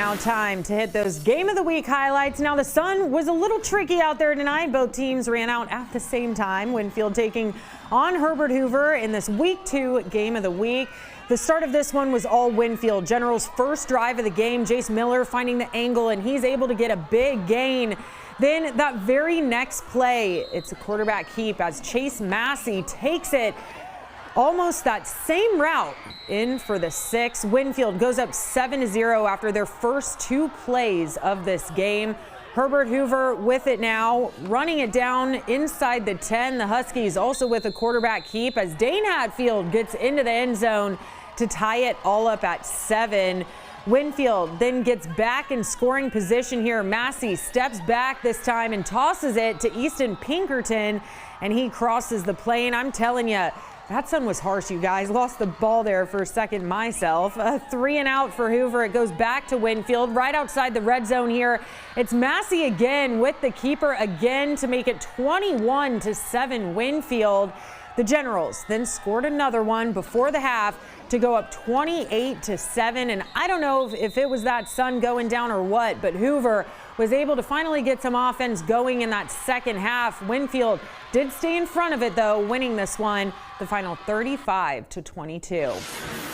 Now time to hit those Game of the Week highlights. Now the sun was a little tricky out there tonight. Both teams ran out at the same time. Winfield taking on Herbert Hoover in this Week 2 Game of the Week. The start of this one was all Winfield. General's first drive of the game, Jace Miller finding the angle, and he's able to get a big gain. Then that very next play, it's a quarterback keep as Chase Massey takes it almost that same route in for the 6. Winfield goes up 7-0 after their first 2 plays of this game. Herbert Hoover with it now, running it down inside the 10. The Huskies also with a quarterback keep as Dane Hatfield gets into the end zone to tie it all up at 7. Winfield then gets back in scoring position here. Massey steps back this time and tosses it to Easton Pinkerton, and he crosses the plane. I'm telling you, that sun was harsh, you guys. Lost the ball there for a second myself. 3 and out for Hoover. It goes back to Winfield right outside the red zone here. It's Massey again with the keeper again to make it 21-7 Winfield. The Generals then scored another one before the half to go up 28-7. And I don't know if it was that sun going down or what, but Hoover was able to finally get some offense going in that second half. Winfield did stay in front of it, though, winning this one, the final 35-22.